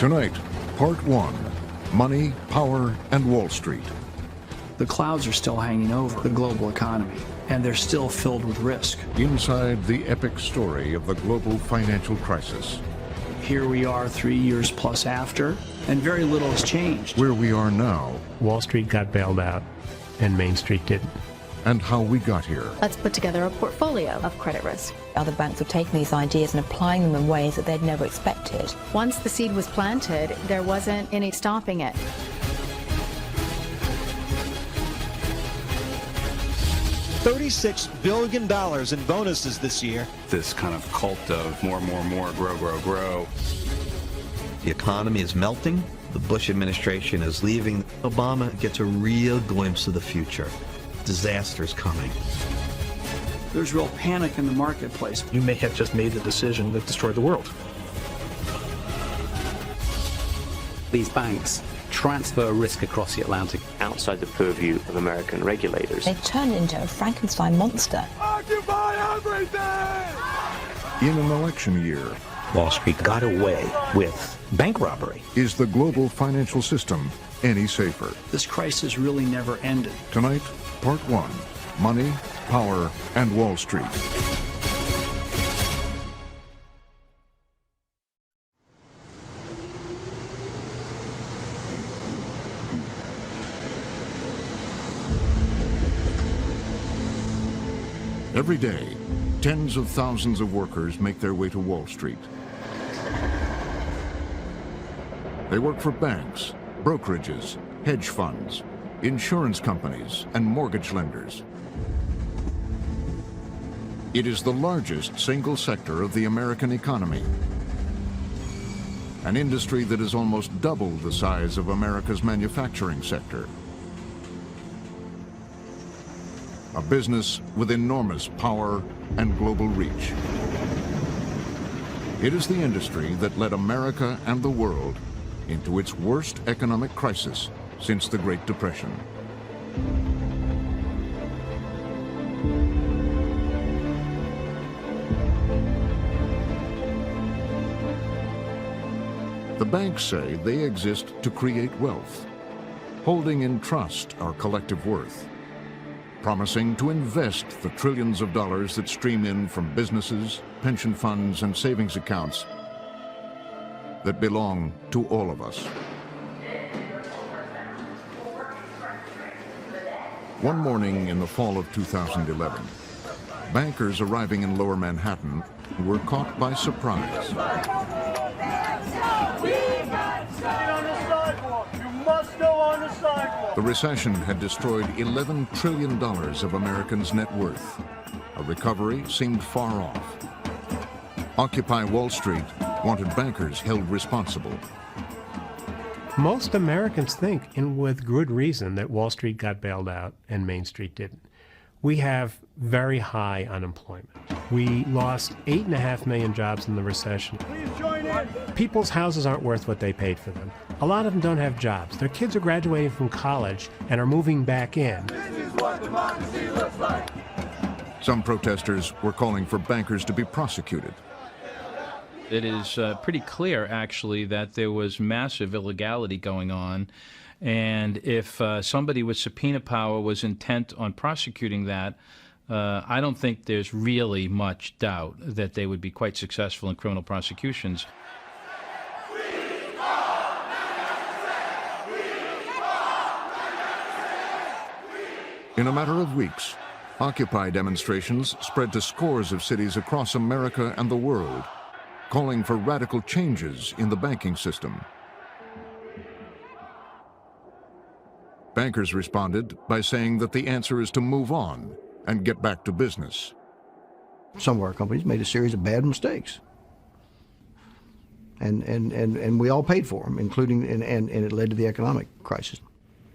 Tonight, Part 1, Money, Power, and Wall Street. The clouds are still hanging over the global economy, and they're still filled with risk. Inside the epic story of the global financial crisis. Here we are 3 years plus after, and very little has changed. Where we are now. Wall Street got bailed out, and Main Street didn't. And how we got here. Let's put together a portfolio of credit risk. Other banks were taking these ideas and applying them in ways that they'd never expected. Once the seed was planted, there wasn't any stopping it. $36 billion in bonuses this year. This kind of cult of more, grow. The economy is melting. The Bush administration is leaving. Obama gets a real glimpse of the future. Disaster's coming. There's real panic in the marketplace. You may have just made the decision that destroyed the world. These banks transfer risk across the Atlantic outside the purview of American regulators. They turned into a Frankenstein monster. Occupy everything! In an election year. Wall Street got away with bank robbery. Is the global financial system any safer? This crisis really never ended. Tonight, Part 1, Money, Power, and Wall Street. Every day, tens of thousands of workers make their way to Wall Street. They work for banks, brokerages, hedge funds, insurance companies, and mortgage lenders. It is the largest single sector of the American economy, an industry that is almost double the size of America's manufacturing sector. A business with enormous power and global reach. It is the industry that led America and the world into its worst economic crisis since the Great Depression. The banks say they exist to create wealth, holding in trust our collective worth, promising to invest the trillions of dollars that stream in from businesses, pension funds, and savings accounts that belong to all of us. One morning in the fall of 2011, bankers arriving in Lower Manhattan were caught by surprise. The recession had destroyed $11 trillion of Americans' net worth. A recovery seemed far off. Occupy Wall Street wanted bankers held responsible. Most Americans think, and with good reason, that Wall Street got bailed out and Main Street didn't. We have very high unemployment. We lost 8.5 million jobs in the recession. Please join in. People's houses aren't worth what they paid for them. A lot of them don't have jobs. Their kids are graduating from college and are moving back in. This is what democracy looks like. Some protesters were calling for bankers to be prosecuted. It is pretty clear, actually, that there was massive illegality going on. And if somebody with subpoena power was intent on prosecuting that, I don't think there's really much doubt that they would be quite successful in criminal prosecutions. In a matter of weeks, Occupy demonstrations spread to scores of cities across America and the world, calling for radical changes in the banking system. Bankers responded by saying that the answer is to move on and get back to business. Some of our companies made a series of bad mistakes. And we all paid for them, including, and it led to the economic crisis.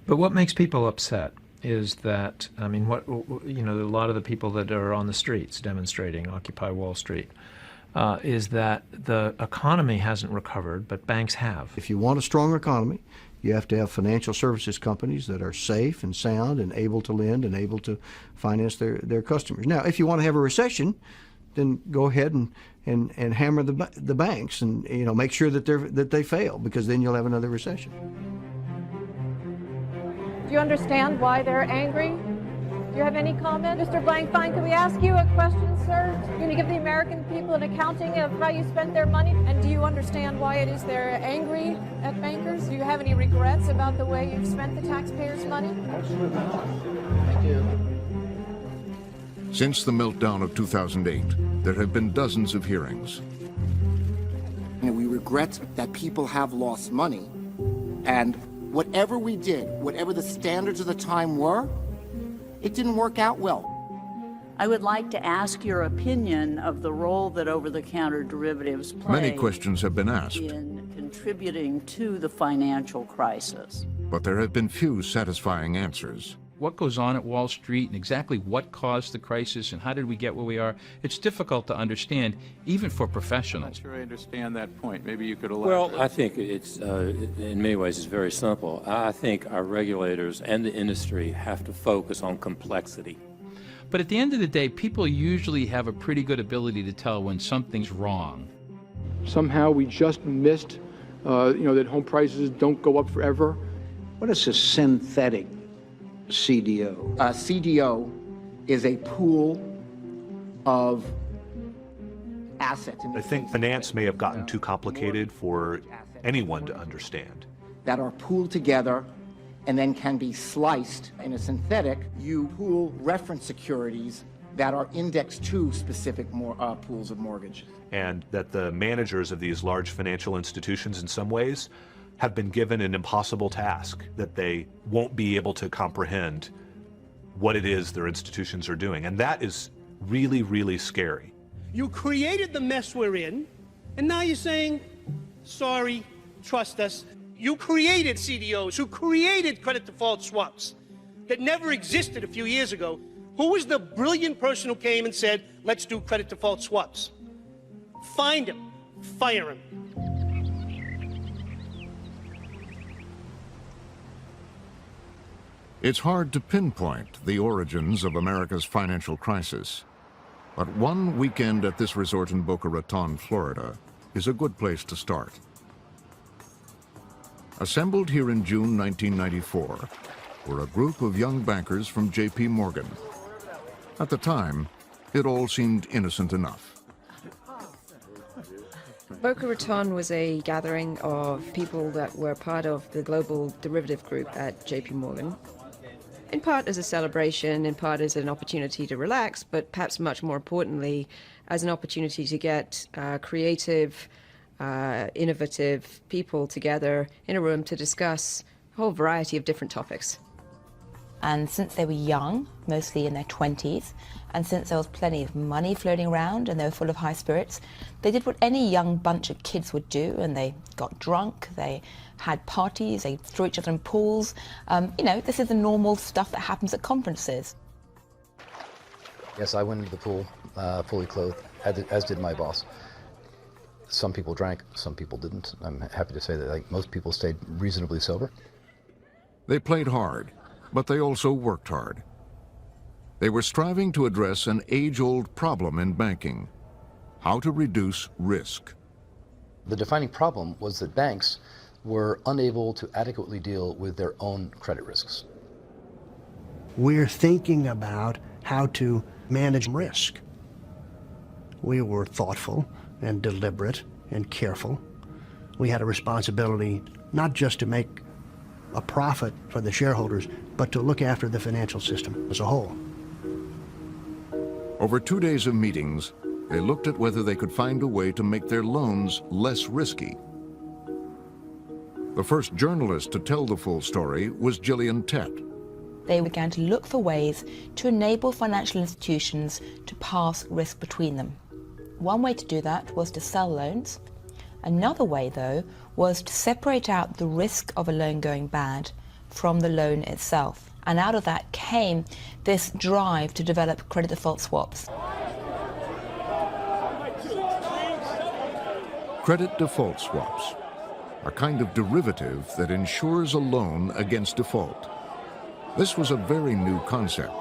But what makes people upset is that, I mean, a lot of the people that are on the streets demonstrating Occupy Wall Street, is that the economy hasn't recovered, but banks have. If you want a strong economy, you have to have financial services companies that are safe and sound and able to lend and able to finance their customers. Now, if you want to have a recession, then go ahead and hammer the banks and make sure that they fail, because then you'll have another recession. Do you understand why they're angry? Do you have any comment? Mr. Blankfein, can we ask you a question, sir? You're going to give the American people an accounting of how you spent their money? And do you understand why it is they're angry at bankers? Do you have any regrets about the way you've spent the taxpayers' money? Absolutely not. Thank you. Since the meltdown of 2008, there have been dozens of hearings. We regret that people have lost money, and whatever we did, whatever the standards of the time were, it didn't work out well. I would like to ask your opinion of the role that over-the-counter derivatives play Many questions have been asked, in contributing to the financial crisis. but there have been few satisfying answers. What goes on at Wall Street and exactly what caused the crisis and how did we get where we are, it's difficult to understand, even for professionals. I'm not sure I understand that point. Maybe you could elaborate. Well, I think it's, in many ways, it's very simple. I think our regulators and the industry have to focus on complexity. But at the end of the day, people usually have a pretty good ability to tell when something's wrong. Somehow we just missed, that home prices don't go up forever. What is a synthetic CDO? A CDO is a pool of assets. I think finance may have gotten too complicated for anyone to understand. That are pooled together and then can be sliced. In a synthetic, you pool reference securities that are indexed to specific pools of mortgage. And that the managers of these large financial institutions in some ways have been given an impossible task, that they won't be able to comprehend what it is their institutions are doing. And that is really, really scary. You created the mess we're in, and now you're saying, sorry, trust us. You created CDOs who created credit default swaps that never existed a few years ago. Who was the brilliant person who came and said, let's do credit default swaps? Find him, fire him. It's hard to pinpoint the origins of America's financial crisis, but one weekend at this resort in Boca Raton, Florida, is a good place to start. Assembled here in June 1994 were a group of young bankers from J.P. Morgan. At the time, it all seemed innocent enough. Boca Raton was a gathering of people that were part of the global derivative group at J.P. Morgan. In part as a celebration, in part as an opportunity to relax, but perhaps much more importantly, as an opportunity to get creative, innovative people together in a room to discuss a whole variety of different topics. And since they were young, mostly in their 20s, and since there was plenty of money floating around and they were full of high spirits, they did what any young bunch of kids would do, and they got drunk, they had parties, they threw each other in pools. This is the normal stuff that happens at conferences. Yes, I went into the pool fully clothed, as did my boss. Some people drank, some people didn't. I'm happy to say that most people stayed reasonably sober. They played hard, but they also worked hard. They were striving to address an age-old problem in banking: how to reduce risk. The defining problem was that banks were unable to adequately deal with their own credit risks. We're thinking about how to manage risk. We were thoughtful and deliberate and careful. We had a responsibility not just to make a profit for the shareholders, but to look after the financial system as a whole. Over 2 days of meetings, they looked at whether they could find a way to make their loans less risky. The first journalist to tell the full story was Gillian Tett. They began to look for ways to enable financial institutions to pass risk between them. One way to do that was to sell loans. Another way, though, was to separate out the risk of a loan going bad from the loan itself. And out of that came this drive to develop credit default swaps. Credit default swaps, a kind of derivative that insures a loan against default. This was a very new concept.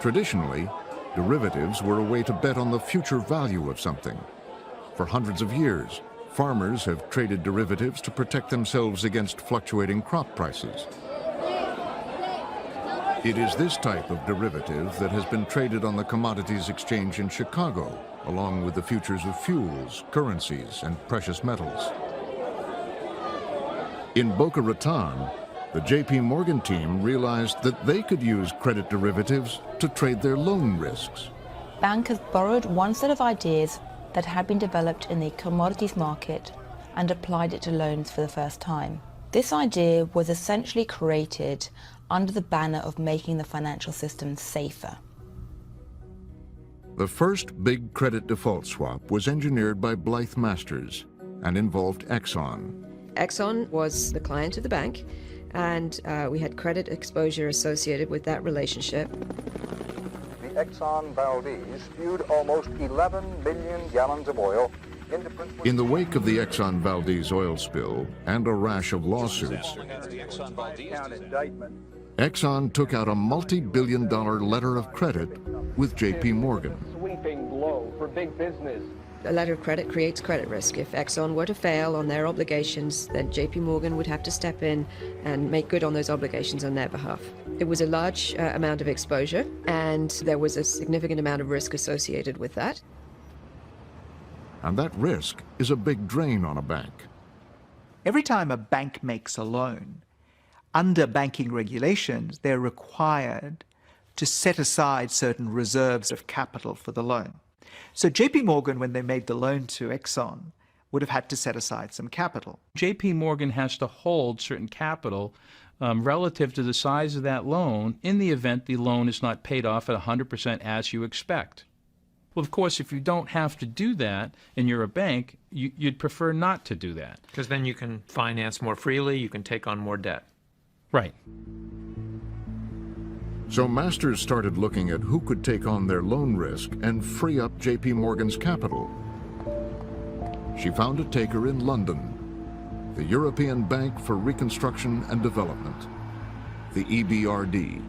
Traditionally, Derivatives were a way to bet on the future value of something. For hundreds of years, farmers have traded derivatives to protect themselves against fluctuating crop prices. It is this type of derivative that has been traded on the Commodities Exchange in Chicago, along with the futures of fuels, currencies, and precious metals. In Boca Raton, the J.P. Morgan team realized that they could use credit derivatives to trade their loan risks. Bankers borrowed one set of ideas that had been developed in the commodities market and applied it to loans for the first time. This idea was essentially created under the banner of making the financial system safer. The first big credit default swap was engineered by Blythe Masters and involved Exxon. Exxon was the client of the bank, and we had credit exposure associated with that relationship. The Exxon Valdez spewed almost 11 million gallons of oil into In the wake of the Exxon Valdez oil spill and a rash of lawsuits, Exxon took out a multi-billion-dollar letter of credit with J.P. Morgan. Sweeping blow for big business. A letter of credit creates credit risk. If Exxon were to fail on their obligations, then JP Morgan would have to step in and make good on those obligations on their behalf. It was a large amount of exposure, and there was a significant amount of risk associated with that. And that risk is a big drain on a bank. Every time a bank makes a loan, under banking regulations, they're required to set aside certain reserves of capital for the loan. So JP Morgan, when they made the loan to Exxon, would have had to set aside some capital. JP Morgan has to hold certain capital relative to the size of that loan in the event the loan is not paid off at 100% as you expect. Well, of course, if you don't have to do that and you're a bank, you'd prefer not to do that. Because then you can finance more freely, you can take on more debt. Right. So Masters started looking at who could take on their loan risk and free up J.P. Morgan's capital. She found a taker in London, the European Bank for Reconstruction and Development, the EBRD.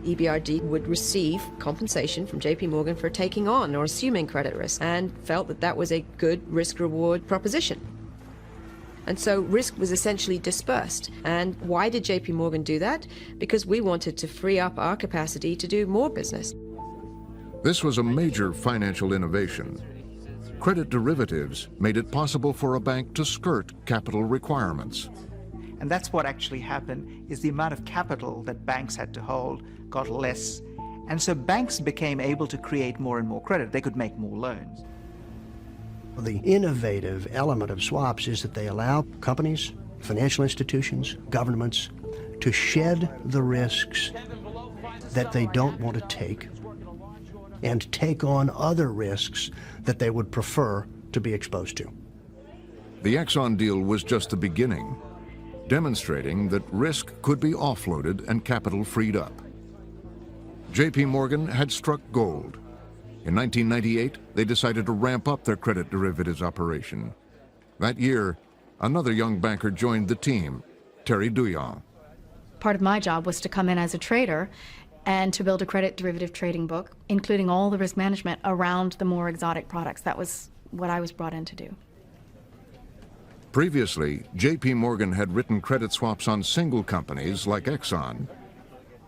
EBRD would receive compensation from JP Morgan for taking on or assuming credit risk, and felt that that was a good risk-reward proposition. And so risk was essentially dispersed. And why did JP Morgan do that? Because we wanted to free up our capacity to do more business. This was a major financial innovation. Credit derivatives made it possible for a bank to skirt capital requirements. And that's what actually happened, is the amount of capital that banks had to hold got less. And so banks became able to create more and more credit. They could make more loans. The innovative element of swaps is that they allow companies, financial institutions, governments to shed the risks that they don't want to take and take on other risks that they would prefer to be exposed to. The Exxon deal was just the beginning, demonstrating that risk could be offloaded and capital freed up. J.P. Morgan had struck gold. In 1998, they decided to ramp up their credit derivatives operation. That year, another young banker joined the team, Terry Douillon. Part of my job was to come in as a trader and to build a credit derivative trading book, including all the risk management around the more exotic products. That was what I was brought in to do. Previously, J.P. Morgan had written credit swaps on single companies like Exxon.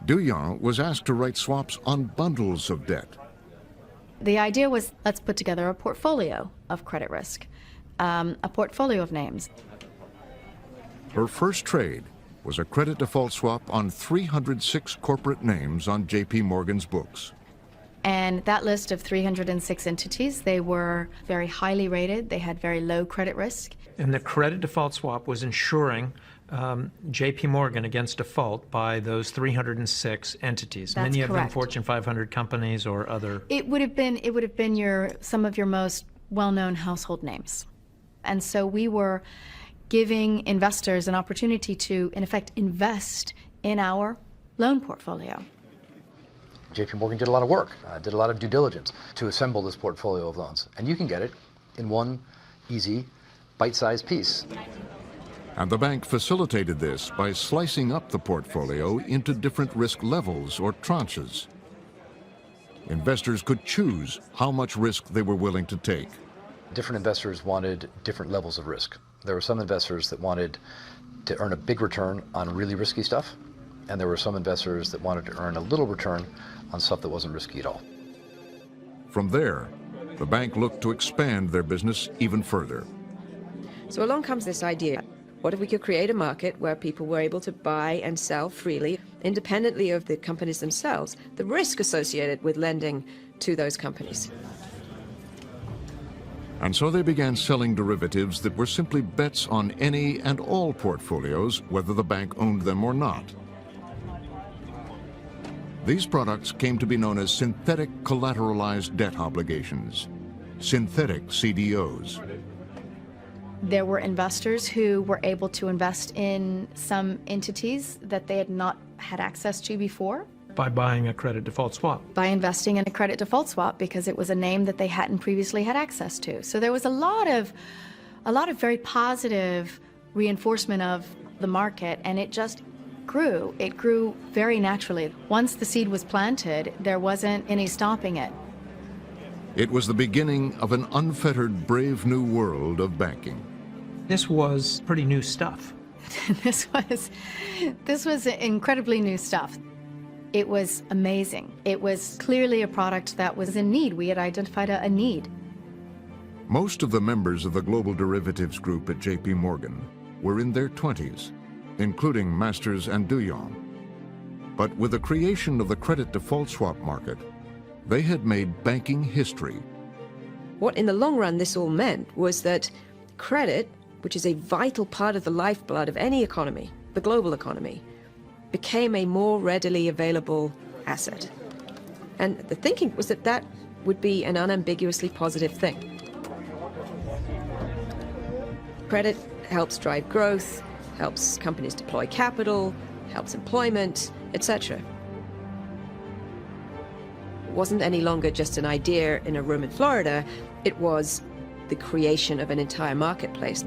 Douillon was asked to write swaps on bundles of debt. The idea was, let's put together a portfolio of credit risk, a portfolio of names. Her first trade was a credit default swap on 306 corporate names on J.P. Morgan's books. And that list of 306 entities, they were very highly rated. They had very low credit risk. And the credit default swap was ensuring J.P. Morgan against default by those 306 entities. That's Many of correct. them Fortune 500 companies or other. It would have been some of your most well-known household names. And so we were giving investors an opportunity to, in effect, invest in our loan portfolio. JP Morgan did a lot of work, did a lot of due diligence to assemble this portfolio of loans. And you can get it in one easy, bite-sized piece. And the bank facilitated this by slicing up the portfolio into different risk levels or tranches. investors could choose how much risk they were willing to take. Different investors wanted different levels of risk. There were some investors that wanted to earn a big return on really risky stuff, and there were some investors that wanted to earn a little return on stuff that wasn't risky at all. From there, the bank looked to expand their business even further. So along comes this idea. What if we could create a market where people were able to buy and sell freely, independently of the companies themselves, the risk associated with lending to those companies? And so they began selling derivatives that were simply bets on any and all portfolios, whether the bank owned them or not. These products came to be known as synthetic collateralized debt obligations, synthetic CDOs. There were investors who were able to invest in some entities that they had not had access to before. By buying a credit default swap. By investing in a credit default swap because it was a name that they hadn't previously had access to. So there was a lot of very positive reinforcement of the market, and it just grew. It grew very naturally. Once the seed was planted, there wasn't any stopping it. It was the beginning of an unfettered, brave new world of banking. This was pretty new stuff. This was incredibly new stuff. It was amazing. It was clearly a product that was in need. We had identified a need. Most of the members of the global derivatives group at JP Morgan were in their 20s, including Masters and Duyon. But with the creation of the credit default swap market, they had made banking history. What in the long run this all meant was that credit, which is a vital part of the lifeblood of any economy, the global economy, became a more readily available asset. And the thinking was that that would be an unambiguously positive thing. Credit helps drive growth, helps companies deploy capital, helps employment, etc. It wasn't any longer just an idea in a room in Florida, it was the creation of an entire marketplace.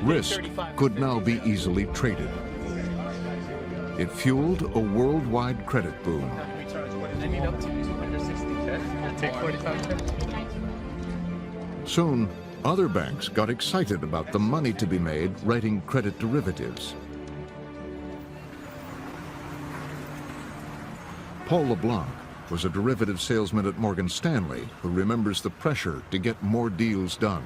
Risk could now be easily traded. It fueled a worldwide credit boom. Soon, other banks got excited about the money to be made writing credit derivatives. Paul LeBlanc was a derivative salesman at Morgan Stanley who remembers the pressure to get more deals done.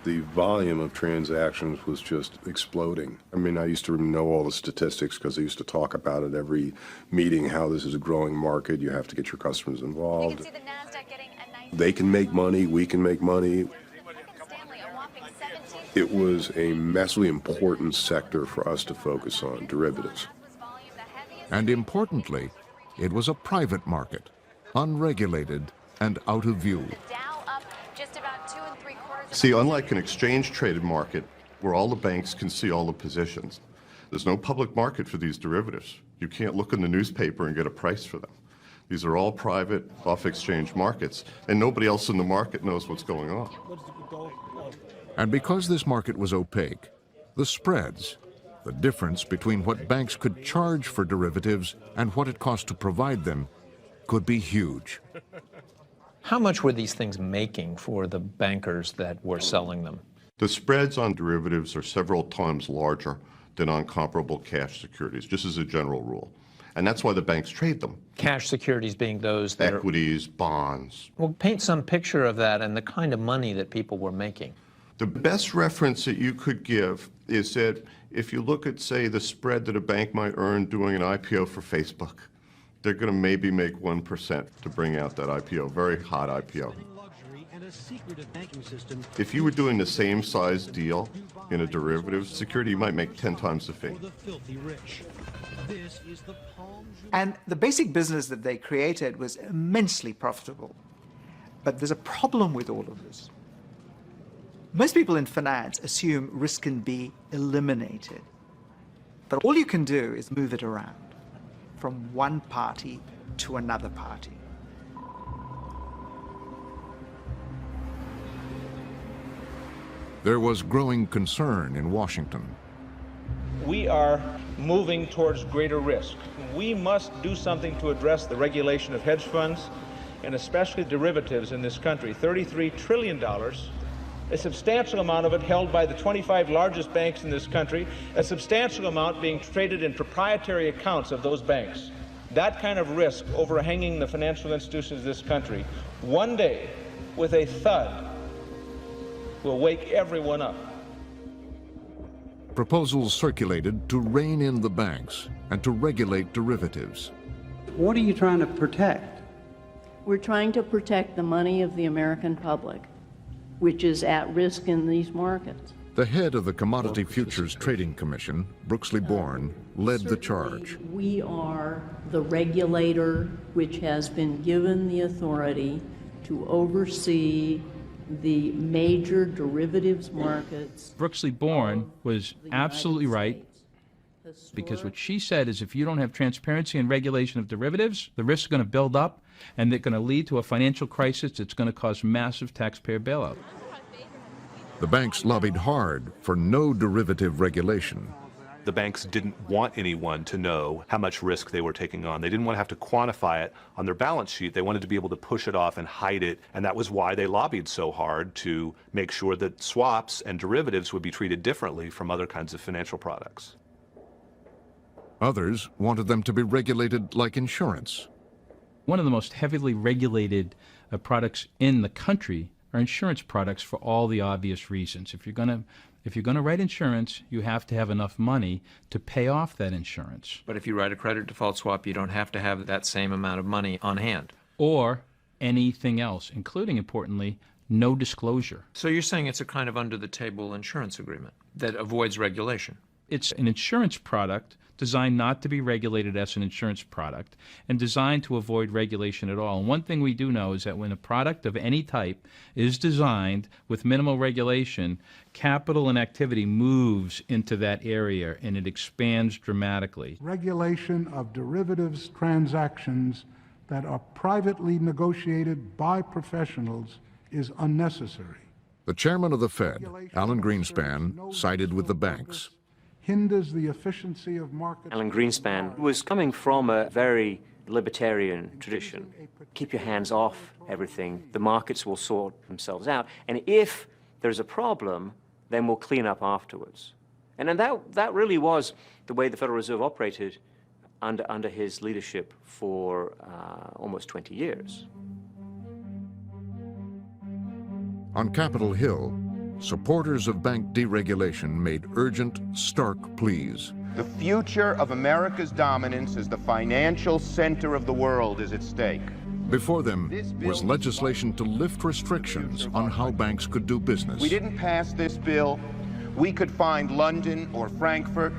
The volume of transactions was just exploding. I mean, I used to know all the statistics because I used to talk about it every meeting, how this is a growing market. You have to get your customers involved. You can see the NASDAQ getting a nice... They can make money, we can make money. It was a massively important sector for us to focus on, derivatives. And importantly, it was a private market, unregulated and out of view. See, unlike an exchange-traded market where all the banks can see all the positions, there's no public market for these derivatives. You can't look in the newspaper and get a price for them. These are all private, off-exchange markets, and nobody else in the market knows what's going on. And because this market was opaque, the spreads, the difference between what banks could charge for derivatives and what it cost to provide them, could be huge. How much were these things making for the bankers that were selling them? The spreads on derivatives are several times larger than on comparable cash securities, just as a general rule. And that's why the banks trade them. Cash securities being those that equities, bonds. Well, paint some picture of that and the kind of money that people were making. The best reference that you could give is that if you look at, say, the spread that a bank might earn doing an IPO for Facebook, they're going to maybe make 1% to bring out that IPO, very hot IPO. If you were doing the same size deal in a derivative security, you might make 10 times the fee. And the basic business that they created was immensely profitable. But there's a problem with all of this. Most people in finance assume risk can be eliminated. But all you can do is move it around from one party to another party. There was growing concern in Washington. we are moving towards greater risk. We must do something to address the regulation of hedge funds and especially derivatives in this country. $33 trillion, a substantial amount of it held by the 25 largest banks in this country, a substantial amount being traded in proprietary accounts of those banks. That kind of risk overhanging the financial institutions of this country, one day, with a thud, will wake everyone up. Proposals circulated to rein in the banks and to regulate derivatives. What are you trying to protect? We're trying to protect the money of the American public, which is at risk in these markets. The head of the Commodity Futures Trading Commission, Brooksley Bourne, led the charge. We are the regulator which has been given the authority to oversee the major derivatives markets. Brooksley Bourne was absolutely right, because what she said is if you don't have transparency and regulation of derivatives, the risks are going to build up and they're going to lead to a financial crisis that's going to cause massive taxpayer bailout. The banks lobbied hard for no derivative regulation. The banks didn't want anyone to know how much risk they were taking on. They didn't want to have to quantify it on their balance sheet. They wanted to be able to push it off and hide it, and that was why they lobbied so hard to make sure that swaps and derivatives would be treated differently from other kinds of financial products. Others wanted them to be regulated like insurance. One of the most heavily regulated products in the country are insurance products for all the obvious reasons. If you're going to write insurance, you have to have enough money to pay off that insurance. But if you write a credit default swap, you don't have to have that same amount of money on hand. Or anything else, including, importantly, no disclosure. So you're saying it's a kind of under-the-table insurance agreement that avoids regulation? It's an insurance product designed not to be regulated as an insurance product and designed to avoid regulation at all. And one thing we do know is that when a product of any type is designed with minimal regulation, capital and activity moves into that area and it expands dramatically. Regulation of derivatives transactions that are privately negotiated by professionals is unnecessary. The chairman of the Fed, Alan Greenspan, sided with the banks. Hinders the efficiency of markets. Alan Greenspan was coming from a very libertarian tradition. Keep your hands off everything. The markets will sort themselves out. And if there's a problem, then we'll clean up afterwards. And then that really was the way the Federal Reserve operated under his leadership for almost 20 years. On Capitol Hill, supporters of bank deregulation made urgent, stark pleas. The future of America's dominance as the financial center of the world is at stake. Before them was legislation to lift restrictions on how banks could do business. If we didn't pass this bill, we could find London or Frankfurt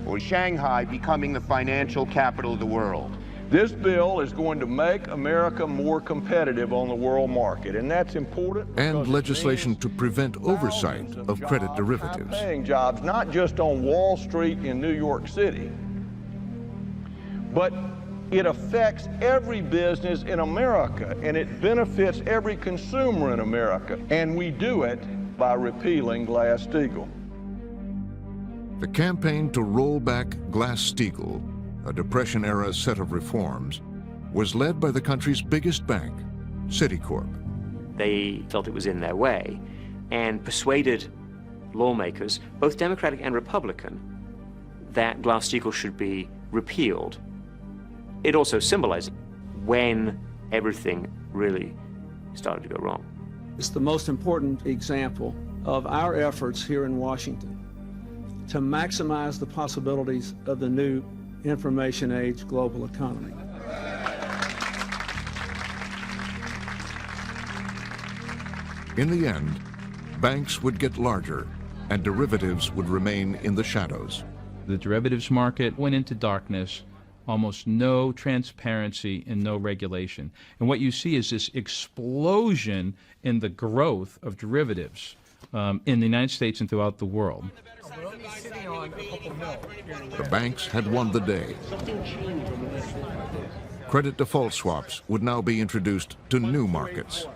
or Shanghai becoming the financial capital of the world. This bill is going to make America more competitive on the world market, and that's important. And legislation to prevent oversight of credit derivatives. High-paying jobs, not just on Wall Street in New York City, but it affects every business in America, and it benefits every consumer in America, and we do it by repealing Glass-Steagall. The campaign to roll back Glass-Steagall, a Depression-era set of reforms, was led by the country's biggest bank, Citicorp. They felt it was in their way and persuaded lawmakers, both Democratic and Republican, that Glass-Steagall should be repealed. It also symbolized when everything really started to go wrong. It's the most important example of our efforts here in Washington to maximize the possibilities of the new information age global economy. In the end, banks would get larger and derivatives would remain in the shadows. The derivatives market went into darkness, almost no transparency and no regulation. And what you see is this explosion in the growth of derivatives in the United States and throughout the world. The banks had won the day. Credit default swaps would now be introduced to new markets.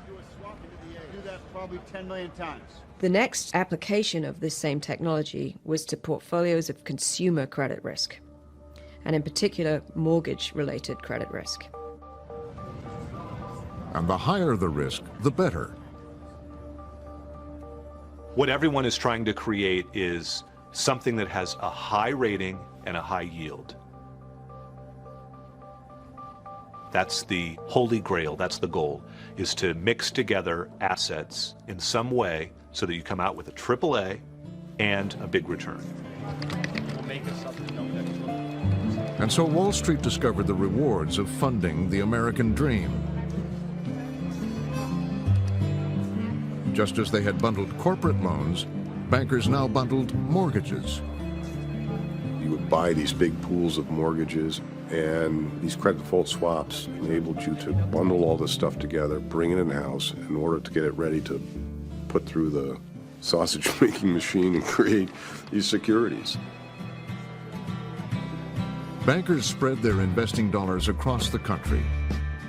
Probably 10 million times. The next application of this same technology was to portfolios of consumer credit risk, and in particular, mortgage-related credit risk. And the higher the risk, the better. What everyone is trying to create is something that has a high rating and a high yield. That's the holy grail, that's the goal, is to mix together assets in some way so that you come out with a AAA and a big return. And so Wall Street discovered the rewards of funding the American dream. Just as they had bundled corporate loans, bankers now bundled mortgages. You would buy these big pools of mortgages, and these credit default swaps enabled you to bundle all this stuff together, bring it in-house in order to get it ready to put through the sausage-making machine and create these securities. Bankers spread their investing dollars across the country,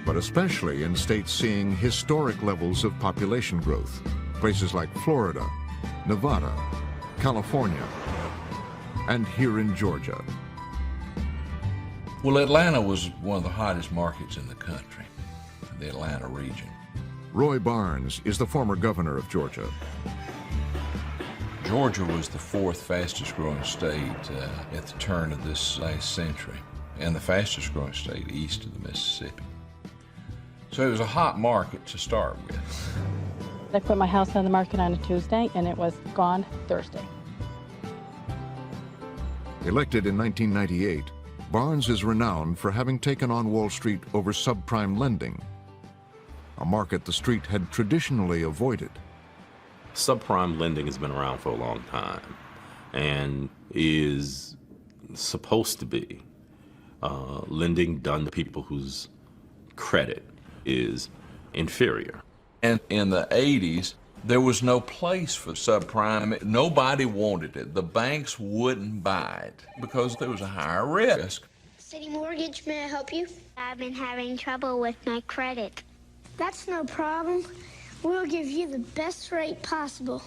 but especially in states seeing historic levels of population growth, places like Florida, Nevada, California, and here in Georgia. Well, Atlanta was one of the hottest markets in the country, the Atlanta region. Roy Barnes is the former governor of Georgia. Georgia was the fourth fastest growing state at the turn of this last century, and the fastest growing state east of the Mississippi. So it was a hot market to start with. I put my house on the market on a Tuesday, and it was gone Thursday. Elected in 1998, Barnes is renowned for having taken on Wall Street over subprime lending, a market the street had traditionally avoided. Subprime lending has been around for a long time and is supposed to be lending done to people whose credit is inferior. And in the 80s, there was no place for subprime. Nobody wanted it. The banks wouldn't buy it because there was a higher risk. City Mortgage, may I help you? I've been having trouble with my credit. That's no problem. We'll give you the best rate possible.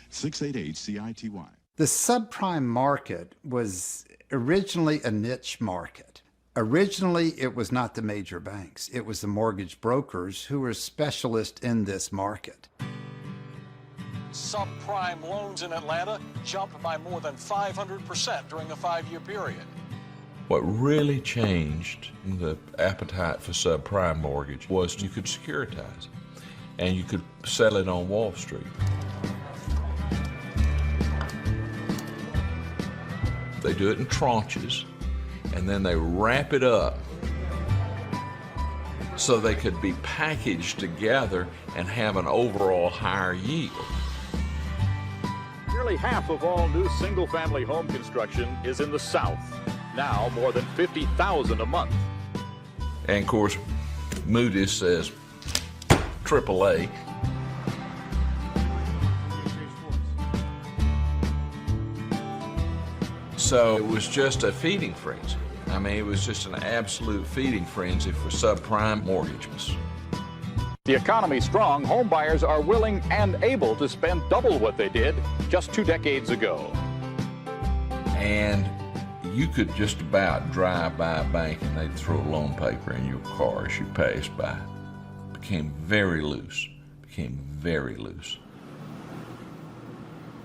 688-CITY. The subprime market was originally a niche market. Originally, it was not the major banks. It was the mortgage brokers who were specialists in this market. Subprime loans in Atlanta jumped by more than 500% during a 5-year period. What really changed the appetite for subprime mortgage was you could securitize it, and you could sell it on Wall Street. They do it in tranches, and then they wrap it up so they could be packaged together and have an overall higher yield. Nearly half of all new single-family home construction is in the South. Now more than 50,000 a month. And of course, Moody's says AAA. So it was just a feeding frenzy. I mean, it was just an absolute feeding frenzy for subprime mortgages. The economy's strong, home buyers are willing and able to spend double what they did just 2 decades ago. And you could just about drive by a bank and they'd throw loan paper in your car as you passed by. Became very loose,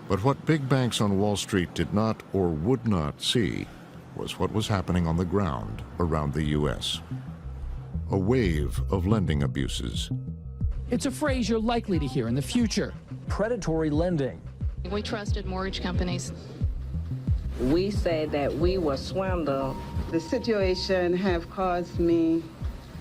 But what big banks on Wall Street did not or would not see was what was happening on the ground around the U.S. A wave of lending abuses. It's a phrase you're likely to hear in the future. Predatory lending. We trusted mortgage companies. We say that we were swindled. The situation have caused me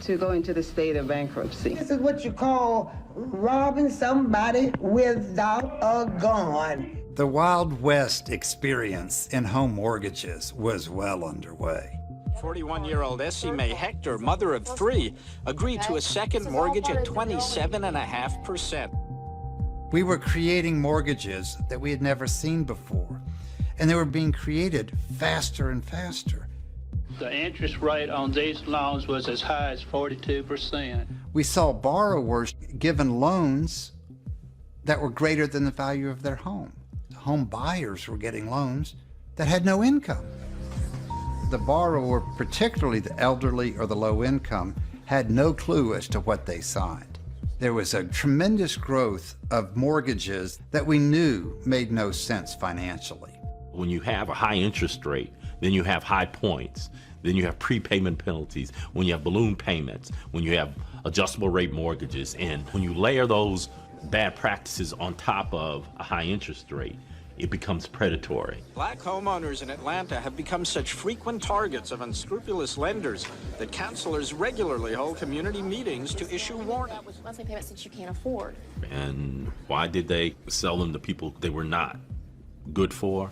to go into the state of bankruptcy. This is what you call robbing somebody without a gun. The Wild West experience in home mortgages was well underway. 41-year-old Essie Mae Hector, mother of 3, agreed to a second mortgage at 27.5%. We were creating mortgages that we had never seen before, and they were being created faster and faster. The interest rate on these loans was as high as 42%. We saw borrowers given loans that were greater than the value of their home. Home buyers were getting loans that had no income. The borrower, particularly the elderly or the low income, had no clue as to what they signed. There was a tremendous growth of mortgages that we knew made no sense financially. When you have a high interest rate, then you have high points, then you have prepayment penalties, when you have balloon payments, when you have adjustable rate mortgages, and when you layer those bad practices on top of a high interest rate, it becomes predatory. Black homeowners in Atlanta have become such frequent targets of unscrupulous lenders that counselors regularly hold community meetings to issue warnings. Monthly payments that you can't afford. And why did they sell them to people they were not good for?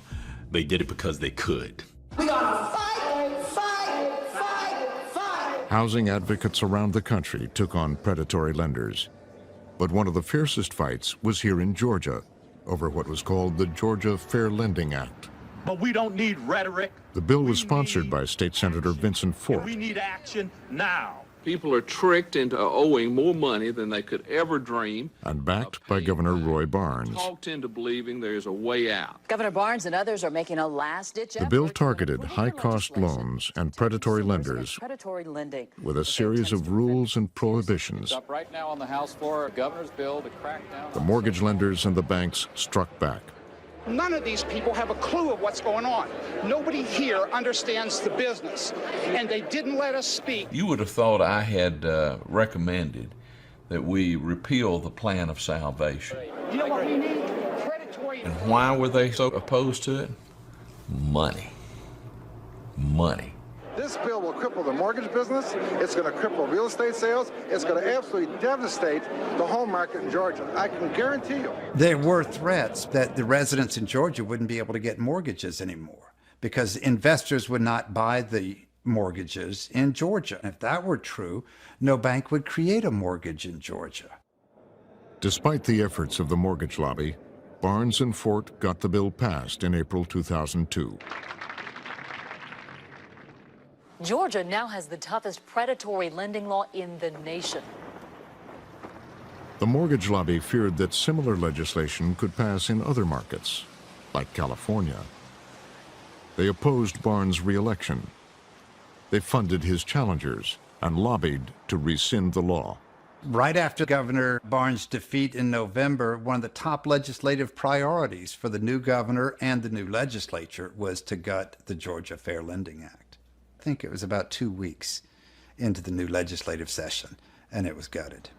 They did it because they could. We gotta fight, fight, fight, fight. Housing advocates around the country took on predatory lenders. But one of the fiercest fights was here in Georgia over what was called the Georgia Fair Lending Act. But we don't need rhetoric. The bill was sponsored by State Senator Vincent Fort. We need action now. People are tricked into owing more money than they could ever dream. And backed by Governor Roy Barnes. Talked into believing there's a way out. Governor Barnes and others are making a last-ditch effort. The bill targeted high-cost loans and predatory lenders with a series of rules and prohibitions. Up right now on the House floor, a governor's bill to crack down. The mortgage lenders and the banks struck back. None of these people have a clue of what's going on. Nobody here understands the business, and they didn't let us speak. You would have thought I had recommended that we repeal the plan of salvation. You know what we need? Predatory. And why were they so opposed to it? Money. Money. This bill will cripple the mortgage business. It's going to cripple real estate sales. It's going to absolutely devastate the home market in Georgia. I can guarantee you. There were threats that the residents in Georgia wouldn't be able to get mortgages anymore because investors would not buy the mortgages in Georgia. If that were true, no bank would create a mortgage in Georgia. Despite the efforts of the mortgage lobby, Barnes and Fort got the bill passed in April 2002. Georgia now has the toughest predatory lending law in the nation. The mortgage lobby feared that similar legislation could pass in other markets, like California. They opposed Barnes' re-election. They funded his challengers and lobbied to rescind the law. Right after Governor Barnes' defeat in November, one of the top legislative priorities for the new governor and the new legislature was to gut the Georgia Fair Lending Act. I think it was about 2 weeks into the new legislative session, and it was gutted.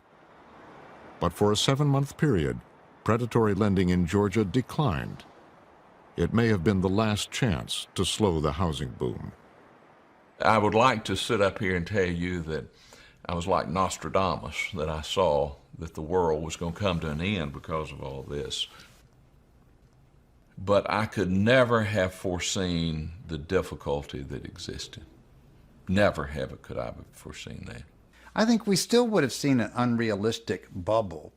But for a 7-month period, predatory lending in Georgia declined. It may have been the last chance to slow the housing boom. I would like to sit up here and tell you that I was like Nostradamus, that I saw that the world was going to come to an end because of all this. But I could never have foreseen the difficulty that existed. Never could I have foreseen that. I think we still would have seen an unrealistic bubble,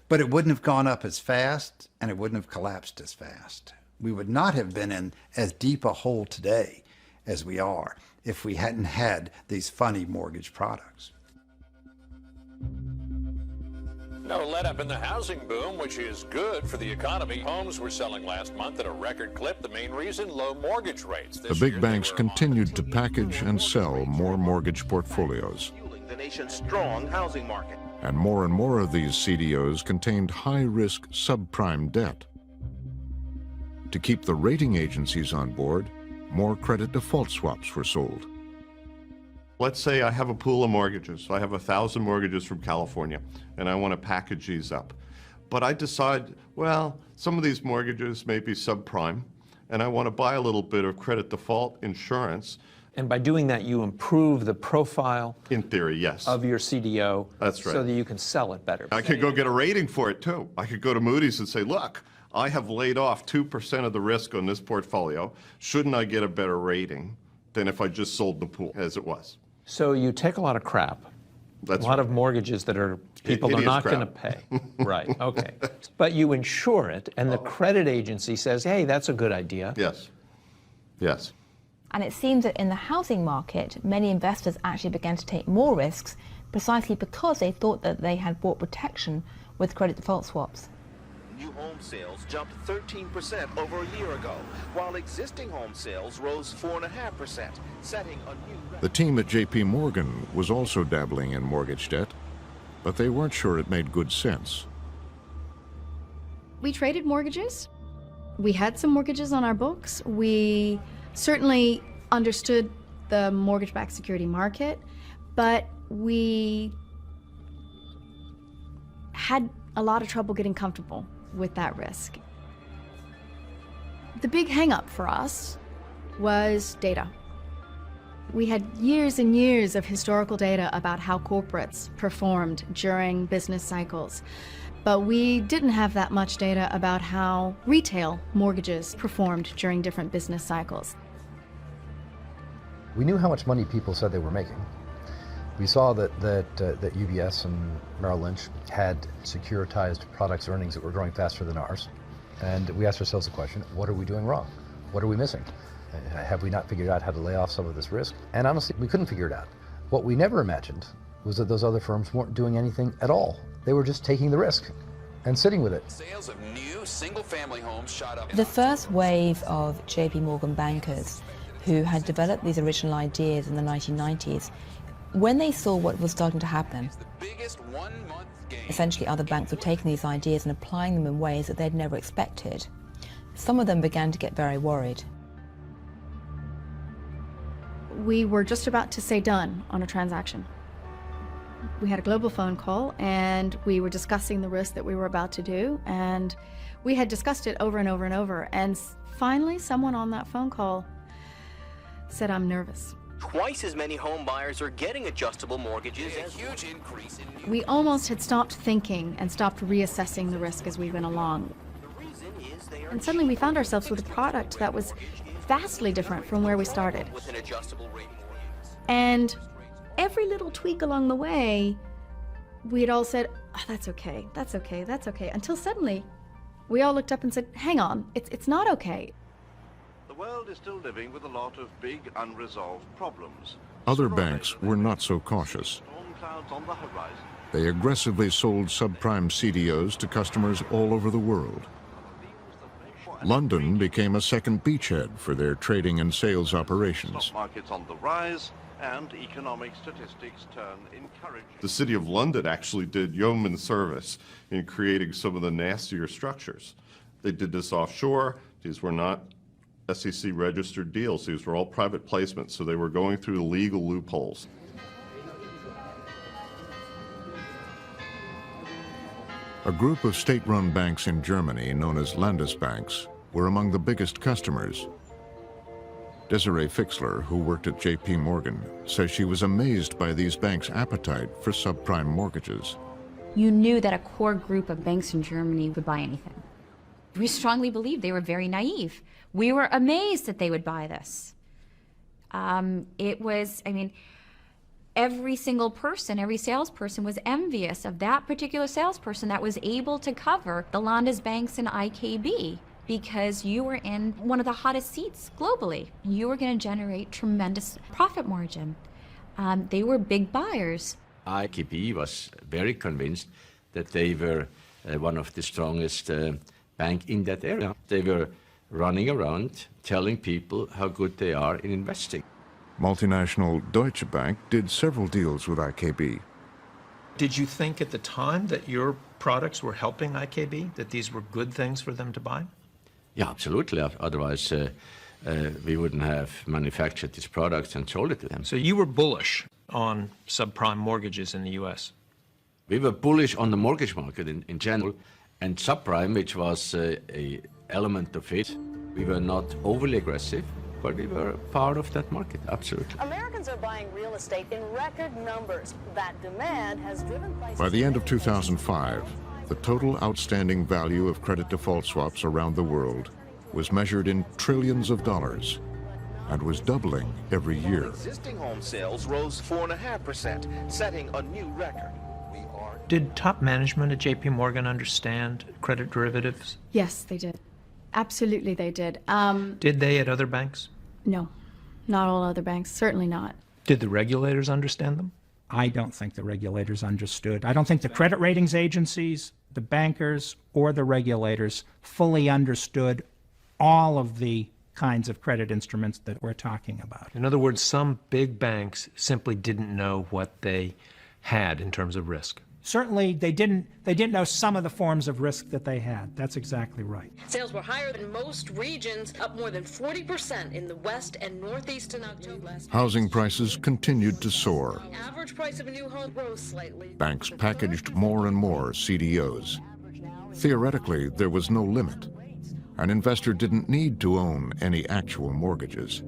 but it wouldn't have gone up as fast and it wouldn't have collapsed as fast. We would not have been in as deep a hole today as we are if we hadn't had these funny mortgage products. No let-up in the housing boom, which is good for the economy. Homes were selling last month at a record clip. The main reason, low mortgage rates. The big banks continued to package and sell more mortgage portfolios. The nation's strong housing market. And more of these CDOs contained high-risk subprime debt. To keep the rating agencies on board, more credit default swaps were sold. Let's say I have a pool of mortgages. I have 1,000 mortgages from California, and I want to package these up. But I decide, well, some of these mortgages may be subprime, and I want to buy a little bit of credit default insurance. And by doing that, you improve the profile, in theory, yes, of your CDO. That's right. So that you can sell it better. I could go get a rating for it, too. I could go to Moody's and say, look, I have laid off 2% of the risk on this portfolio. Shouldn't I get a better rating than if I just sold the pool as it was? So you take a lot of crap, That's a lot right. of mortgages that are people are not going to pay. Right, okay. But you insure it, and the credit agency says, hey, that's a good idea. Yes, yes. And it seems that in the housing market, many investors actually began to take more risks precisely because they thought that they had bought protection with credit default swaps. new home sales jumped 13% over a year ago, while existing home sales rose 4.5%, setting a new record. The team at J.P. Morgan was also dabbling in mortgage debt, but they weren't sure it made good sense. We traded mortgages. We had some mortgages on our books. We certainly understood the mortgage-backed security market, but we had a lot of trouble getting comfortable with that risk. The big hang-up for us was data. We had years and years of historical data about how corporates performed during business cycles, but we didn't have that much data about how retail mortgages performed during different business cycles. We knew how much money people said they were making. We saw that UBS and Merrill Lynch had securitized products earnings that were growing faster than ours. And we asked ourselves the question, what are we doing wrong? What are we missing? Have we not figured out how to lay off some of this risk? And honestly, we couldn't figure it out. What we never imagined was that those other firms weren't doing anything at all. They were just taking the risk and sitting with it. Sales of new single-family homes shot up. The first wave of JP Morgan bankers who had developed these original ideas in the 1990s, when they saw what was starting to happen, essentially other banks were taking these ideas and applying them in ways that they'd never expected. Some of them began to get very worried. We were just about to say done on a transaction. We had a global phone call and we were discussing the risk that we were about to do, and we had discussed it over and over and over, and finally someone on that phone call said, "I'm nervous." Twice as many home buyers are getting adjustable mortgages. A huge increase in We almost had stopped thinking and stopped reassessing the risk as we went along. And suddenly we found ourselves with a product that was vastly different from where we started. And every little tweak along the way, we had all said, "Oh, that's okay, that's okay, that's okay," until suddenly we all looked up and said, "Hang on, it's not okay." The world is still living with a lot of big unresolved problems. Other banks were not so cautious. Storm clouds on the horizon. They aggressively sold subprime CDOs to customers all over the world. London became a second beachhead for their trading and sales operations. Stock markets on the rise, and economic statistics turn encouraging. The City of London actually did yeoman service in creating some of the nastier structures. They did this offshore. These were not SEC registered deals. These were all private placements, so they were going through the legal loopholes. A group of state-run banks in Germany, known as Landesbanks, were among the biggest customers. Desiree Fixler, who worked at J.P. Morgan, says she was amazed by these banks' appetite for subprime mortgages. You knew that a core group of banks in Germany would buy anything. We strongly believed they were very naive. We were amazed that they would buy this. Every single person, every salesperson was envious of that particular salesperson that was able to cover the Landesbanks and IKB, because you were in one of the hottest seats globally. You were going to generate tremendous profit margin. They were big buyers. IKB was very convinced that they were one of the strongest bank in that area. They were running around telling people how good they are in investing. Multinational Deutsche Bank did several deals with IKB. Did you think at the time that your products were helping IKB, that these were good things for them to buy? Yeah, absolutely. Otherwise, we wouldn't have manufactured these products and sold it to them. So you were bullish on subprime mortgages in the U.S.? We were bullish on the mortgage market in general, and subprime, which was an element of it. We were not overly aggressive, but we were part of that market, absolutely. Americans are buying real estate in record numbers. That demand has driven prices. By the end of 2005, the total outstanding value of credit default swaps around the world was measured in trillions of dollars and was doubling every year. Existing home sales rose 4.5%, setting a new record. Did top management at JP Morgan understand credit derivatives? Yes, they did. Absolutely, they did. Did they at other banks? No, not all other banks, certainly not. Did the regulators understand them? I don't think the regulators understood. I don't think the credit ratings agencies the bankers or the regulators fully understood all of the kinds of credit instruments that we're talking about. In other words, some big banks simply didn't know what they had in terms of risk. Certainly, they didn't know some of the forms of risk that they had. That's exactly right. Sales were higher than most regions, up more than 40% in the West and Northeast in October. Housing prices continued to soar. The average price of a new home rose slightly. Banks packaged more and more CDOs. Theoretically, there was no limit. An investor didn't need to own any actual mortgages.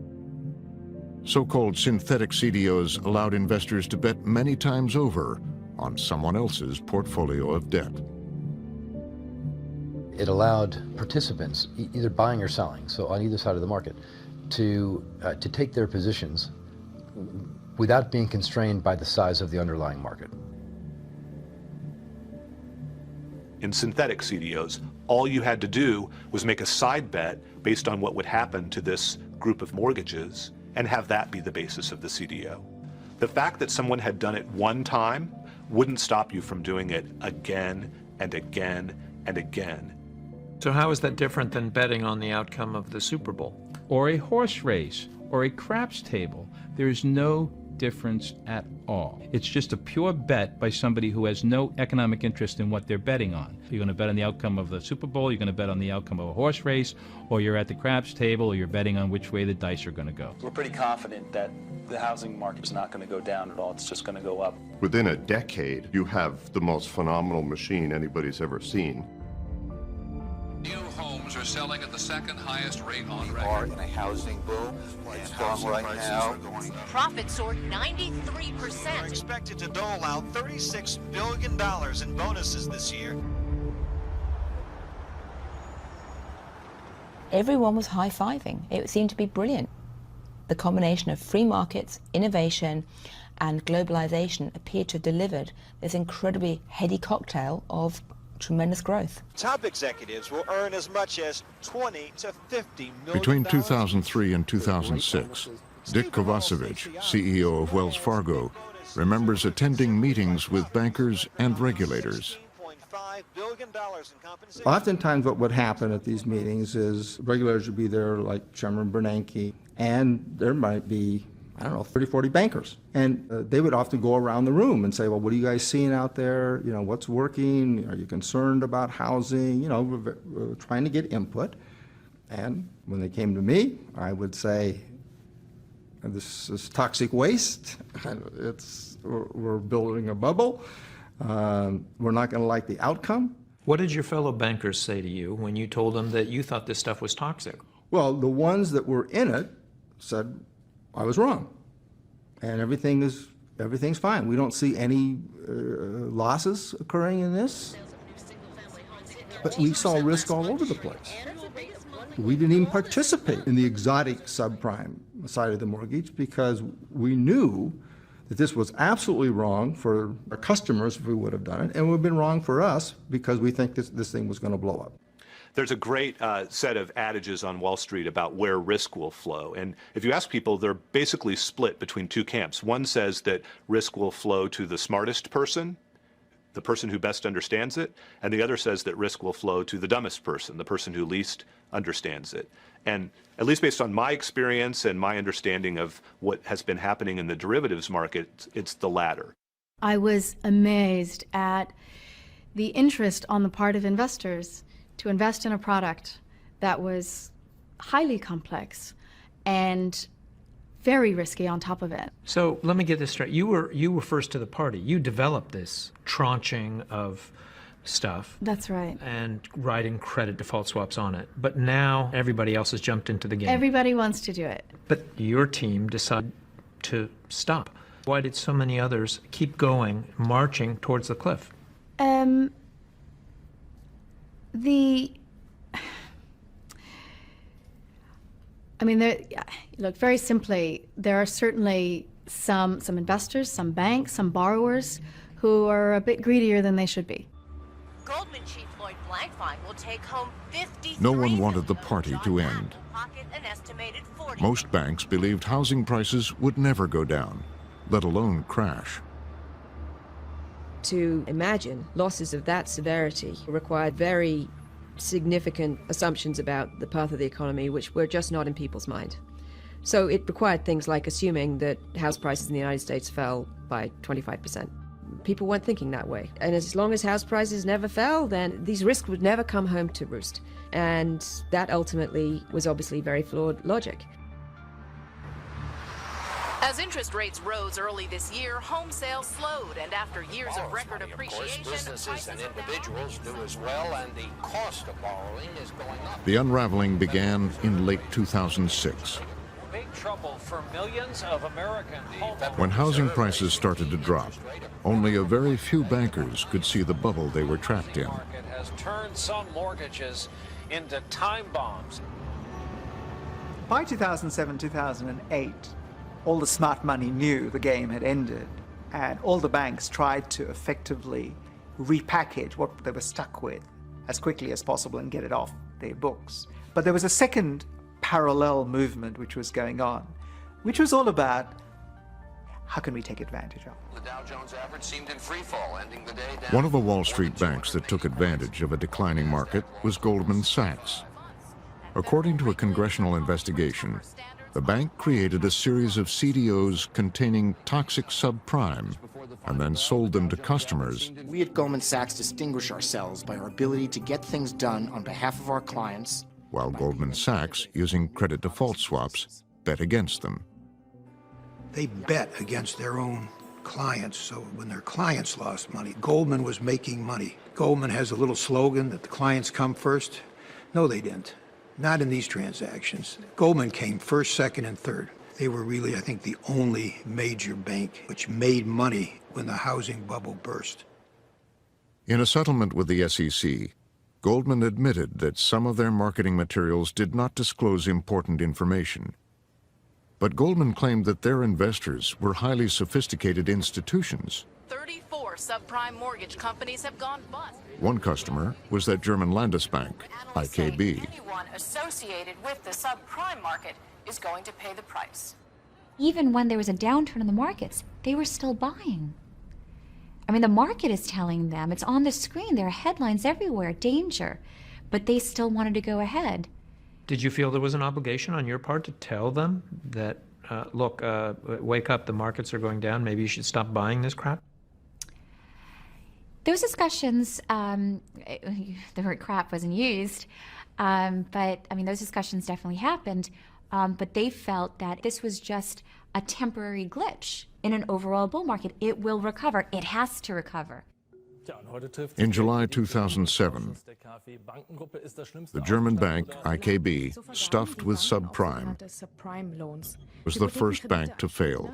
So-called synthetic CDOs allowed investors to bet many times over on someone else's portfolio of debt. It allowed participants, either buying or selling, so on either side of the market, to take their positions without being constrained by the size of the underlying market. In synthetic CDOs, all you had to do was make a side bet based on what would happen to this group of mortgages and have that be the basis of the CDO. The fact that someone had done it one time wouldn't stop you from doing it again and again and again. So how is that different than betting on the outcome of the Super Bowl? Or a horse race, or a craps table? There is no difference at all. It's just a pure bet by somebody who has no economic interest in what they're betting on. You're going to bet on the outcome of the Super Bowl, you're going to bet on the outcome of a horse race, or you're at the craps table, or you're betting on which way the dice are going to go. We're pretty confident that the housing market is not going to go down at all. It's just going to go up. Within a decade, you have the most phenomenal machine anybody's ever seen. New homes are selling at the second highest rate on record. We are in a housing boom. It's strong right now. Profits soared 93%. We're expected to dole out $36 billion in bonuses this year. Everyone was high-fiving. It seemed to be brilliant. The combination of free markets, innovation, and globalization appeared to have delivered this incredibly heady cocktail of tremendous growth. Top executives will earn as much as $20 to $50 million. Between 2003 and 2006, Dick Kovacevic, CEO of Wells Fargo, remembers attending meetings with bankers and regulators. Oftentimes what would happen at these meetings is regulators would be there, like Chairman Bernanke, and there might be, I don't know, 30, 40 bankers. And they would often go around the room and say, well, what are you guys seeing out there? You know, what's working? Are you concerned about housing? You know, we're trying to get input. And when they came to me, I would say, this is toxic waste. We're building a bubble. We're not going to like the outcome. What did your fellow bankers say to you when you told them that you thought this stuff was toxic? Well, the ones that were in it said I was wrong, and everything's fine. We don't see any losses occurring in this, but we saw risk all over the place. We didn't even participate in the exotic subprime side of the mortgage because we knew that this was absolutely wrong for our customers if we would have done it, and it would have been wrong for us because we think this thing was going to blow up. There's a great set of adages on Wall Street about where risk will flow. And if you ask people, they're basically split between two camps. One says that risk will flow to the smartest person, the person who best understands it, and the other says that risk will flow to the dumbest person, the person who least understands it. And at least based on my experience and my understanding of what has been happening in the derivatives market, it's the latter. I was amazed at the interest on the part of investors to invest in a product that was highly complex and very risky on top of it. So let me get this straight. You were first to the party. You developed this tranching of stuff. That's right. And writing credit default swaps on it. But now everybody else has jumped into the game. Everybody wants to do it. But your team decided to stop. Why did so many others keep going, marching towards the cliff? Look, very simply, there are certainly some investors, some banks, some borrowers who are a bit greedier than they should be. Goldman chief Lloyd Blankfein will take home $53 No one wanted the party to end. pocket an estimated $40. Most banks believed housing prices would never go down, let alone crash. To imagine losses of that severity required very significant assumptions about the path of the economy, which were just not in people's mind. So it required things like assuming that house prices in the United States fell by 25%. People weren't thinking that way. And as long as house prices never fell, then these risks would never come home to roost. And that ultimately was obviously very flawed logic. As interest rates rose early this year, home sales slowed, and after years of record appreciation, businesses and individuals do as well, and the cost of borrowing is going up. The unraveling began in late 2006. Big trouble for millions of American homeowners. When housing prices started to drop, only a very few bankers could see the bubble they were trapped in. The market has turned some mortgages into time bombs. By 2007-2008, all the smart money knew the game had ended, and all the banks tried to effectively repackage what they were stuck with as quickly as possible and get it off their books. But there was a second parallel movement which was going on, which was all about how can we take advantage of it. The Dow Jones average seemed in free fall, ending the day down. One of the Wall Street banks that took advantage of a declining market was Goldman Sachs. According to a congressional investigation, the bank created a series of CDOs containing toxic subprime and then sold them to customers. We at Goldman Sachs distinguish ourselves by our ability to get things done on behalf of our clients, while Goldman Sachs, using credit default swaps, bet against them. They bet against their own clients, so when their clients lost money, Goldman was making money. Goldman has a little slogan that the clients come first. No, they didn't. Not in these transactions. Goldman came first, second, and third. They were really, I think, the only major bank which made money when the housing bubble burst. In a settlement with the SEC, Goldman admitted that some of their marketing materials did not disclose important information. But Goldman claimed that their investors were highly sophisticated institutions. 34 subprime mortgage companies have gone bust. One customer was that German Landesbank, IKB. Anyone associated with the subprime market is going to pay the price. Even when there was a downturn in the markets, they were still buying. I mean, the market is telling them, it's on the screen, there are headlines everywhere, danger, but they still wanted to go ahead. Did you feel there was an obligation on your part to tell them that, look, wake up, the markets are going down, maybe you should stop buying this crap? Those discussions, the word crap wasn't used, but I mean, those discussions definitely happened, but they felt that this was just a temporary glitch in an overall bull market. It will recover. It has to recover. In July 2007, the German bank, IKB, stuffed with subprime, was the first bank to fail.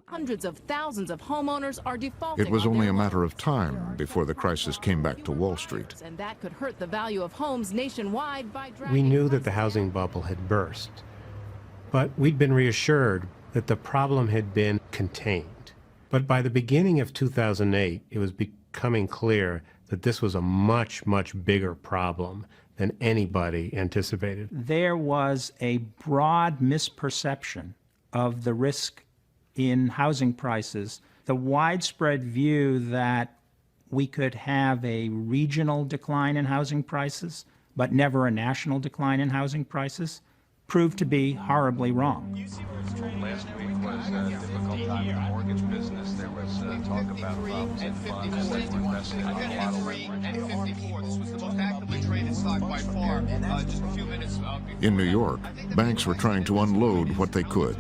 Hundreds of thousands of homeowners are defaulting. It was only a matter of time before the crisis came back to Wall Street. And that could hurt the value of homes nationwide by dragging. We knew that the housing bubble had burst, but we'd been reassured that the problem had been contained. But by the beginning of 2008, it was becoming clear that this was a much, much bigger problem than anybody anticipated. There was a broad misperception of the risk in housing prices, the widespread view that we could have a regional decline in housing prices, but never a national decline in housing prices, proved to be horribly wrong. Last week was a difficult time in the mortgage business. There was talk about problems in funds that were invested in a lot of leverage. This was the most actively traded stock by far. Just a few minutes. In New York, banks were trying to unload what they could.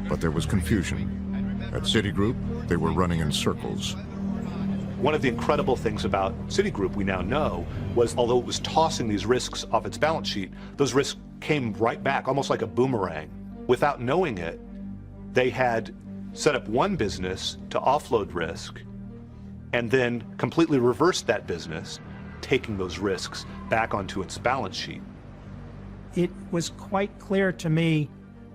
But there was confusion. At Citigroup, they were running in circles. One of the incredible things about Citigroup, we now know, was although it was tossing these risks off its balance sheet, those risks came right back, almost like a boomerang. Without knowing it, they had set up one business to offload risk and then completely reversed that business, taking those risks back onto its balance sheet. It was quite clear to me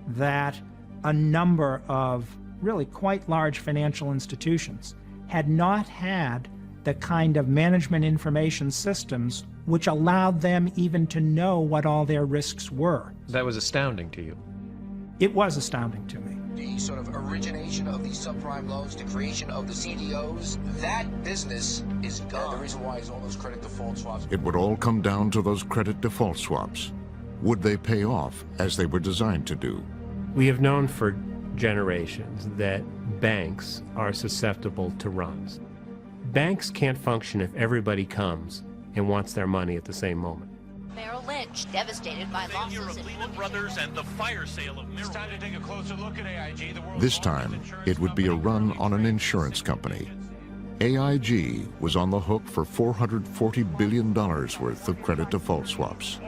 that a number of really quite large financial institutions had not had the kind of management information systems which allowed them even to know what all their risks were. That was astounding to you. It was astounding to me. The sort of origination of these subprime loans, the creation of the CDOs, that business is gone. The reason why is all those credit default swaps. It would all come down to those credit default swaps. Would they pay off as they were designed to do? We have known for generations that banks are susceptible to runs. Banks can't function if everybody comes and wants their money at the same moment. Merrill Lynch, devastated by losses. Failure of Lehman Brothers and the fire sale of Merrill. It's time to take a closer look at AIG. This time, it would be a run on an insurance company. AIG was on the hook for $440 billion worth of credit default swaps.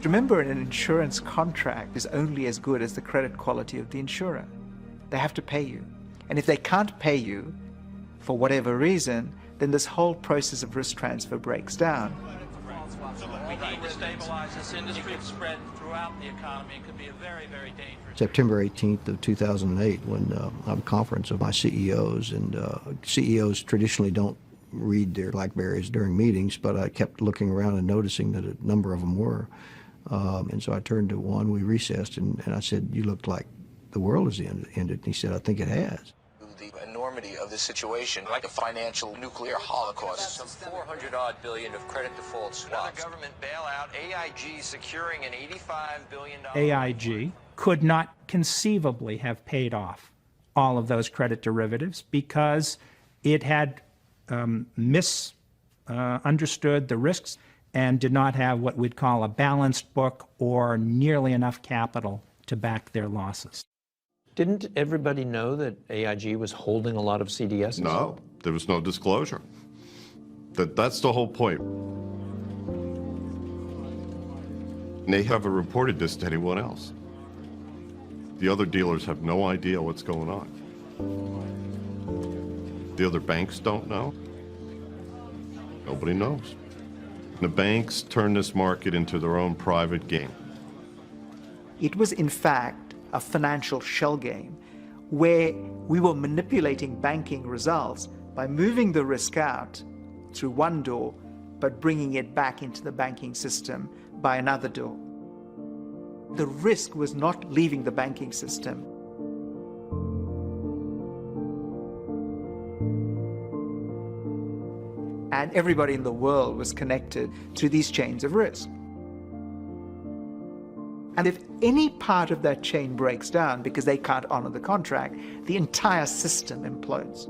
Remember, an insurance contract is only as good as the credit quality of the insurer. They have to pay you. And if they can't pay you, for whatever reason, then this whole process of risk transfer breaks down. So look, we need to stabilize this industry. It spread throughout the economy. It could be a very, very dangerous. September 18th of 2008, when I have a conference of my CEOs, and CEOs traditionally don't read their BlackBerries during meetings, but I kept looking around and noticing that a number of them were. And so I turned to one, we recessed, and I said, "You look like the world has ended." And he said, "I think it has." The enormity of this situation, like a financial nuclear holocaust. Some 400-odd billion of credit default swaps. Another government bailout, AIG securing an $85 billion... AIG could not conceivably have paid off all of those credit derivatives because it had misunderstood the risks and did not have what we'd call a balanced book or nearly enough capital to back their losses. Didn't everybody know that AIG was holding a lot of CDSs? No, there was no disclosure. That's the whole point. And they haven't reported this to anyone else. The other dealers have no idea what's going on. The other banks don't know. Nobody knows. The banks turn this market into their own private game. It was, in fact, a financial shell game where we were manipulating banking results by moving the risk out through one door, but bringing it back into the banking system by another door. The risk was not leaving the banking system. And everybody in the world was connected to these chains of risk. And if any part of that chain breaks down because they can't honor the contract, the entire system implodes.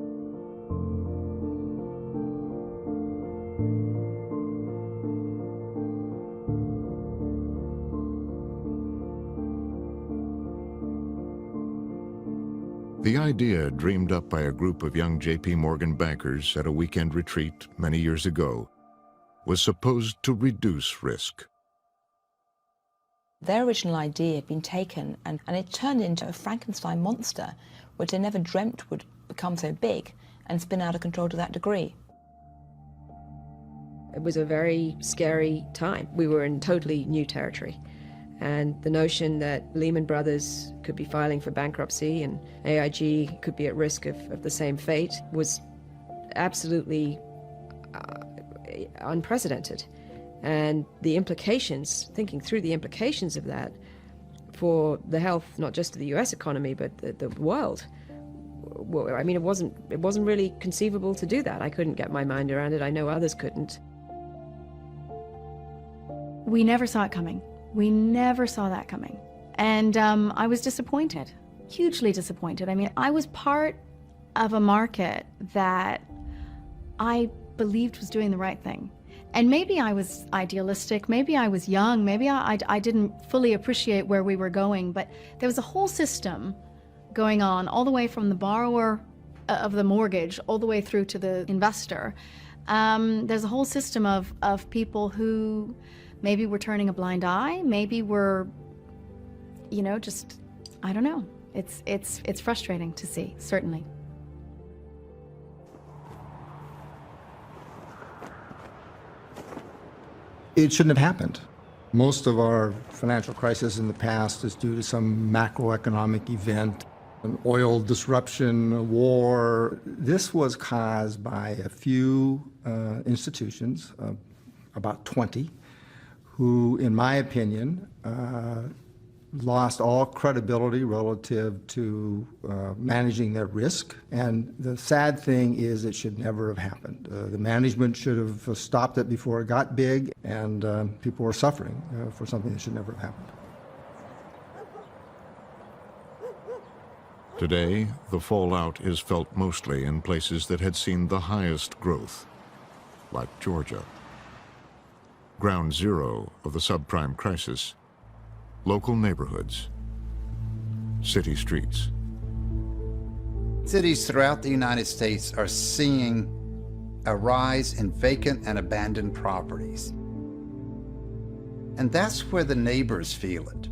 The idea, dreamed up by a group of young J.P. Morgan bankers at a weekend retreat many years ago, was supposed to reduce risk. Their original idea had been taken and it turned into a Frankenstein monster, which they never dreamt would become so big and spin out of control to that degree. It was a very scary time. We were in totally new territory. And the notion that Lehman Brothers could be filing for bankruptcy and AIG could be at risk of the same fate was absolutely unprecedented. And the implications, thinking through the implications of that for the health, not just of the US economy, but the world, I mean, it wasn't really conceivable to do that. I couldn't get my mind around it. I know others couldn't. We never saw it coming. We never saw that coming. And I was disappointed, hugely disappointed. I mean, I was part of a market that I believed was doing the right thing. And maybe I was idealistic, maybe I was young, maybe I didn't fully appreciate where we were going, but there was a whole system going on all the way from the borrower of the mortgage all the way through to the investor. There's a whole system of people who maybe were turning a blind eye, maybe were, you know, just, I don't know. It's frustrating to see, certainly. It shouldn't have happened. Most of our financial crisis in the past is due to some macroeconomic event, an oil disruption, a war. This was caused by a few institutions, about 20, who, in my opinion, lost all credibility relative to managing their risk. And the sad thing is it should never have happened. The management should have stopped it before it got big, and people were suffering for something that should never have happened. Today, the fallout is felt mostly in places that had seen the highest growth, like Georgia. Ground zero of the subprime crisis, local neighborhoods, city streets. Cities throughout the United States are seeing a rise in vacant and abandoned properties. And that's where the neighbors feel it.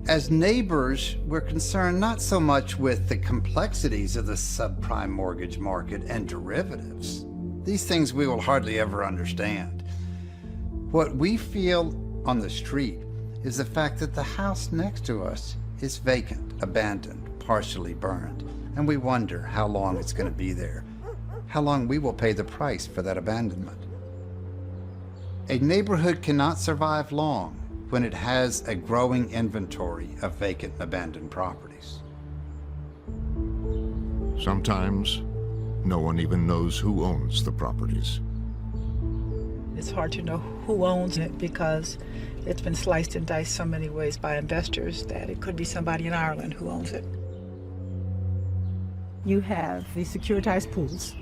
As neighbors, we're concerned not so much with the complexities of the subprime mortgage market and derivatives. These things we will hardly ever understand. What we feel on the street is the fact that the house next to us is vacant, abandoned, partially burned, and we wonder how long it's going to be there, how long we will pay the price for that abandonment. A neighborhood cannot survive long when it has a growing inventory of vacant and abandoned properties. Sometimes, no one even knows who owns the properties. It's hard to know who owns it because it's been sliced and diced so many ways by investors that it could be somebody in Ireland who owns it. You have the securitized pools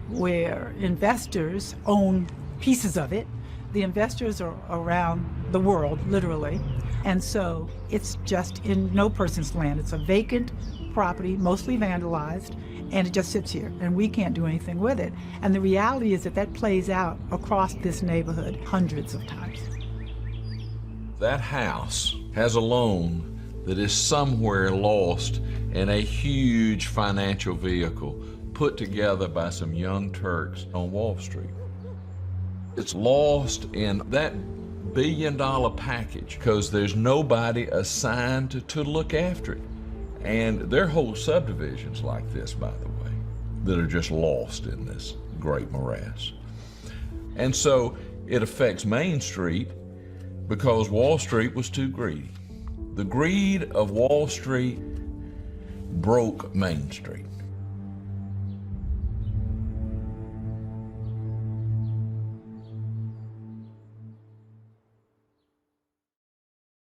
where investors own pieces of it. The investors are around the world, literally, and so it's just in no person's land. It's a vacant property, mostly vandalized, and it just sits here, and we can't do anything with it. And the reality is that that plays out across this neighborhood hundreds of times. That house has a loan that is somewhere lost in a huge financial vehicle put together by some young Turks on Wall Street. It's lost in that billion-dollar package because there's nobody assigned to look after it. And there are whole subdivisions like this, by the way, that are just lost in this great morass. And so it affects Main Street because Wall Street was too greedy. The greed of Wall Street broke Main Street.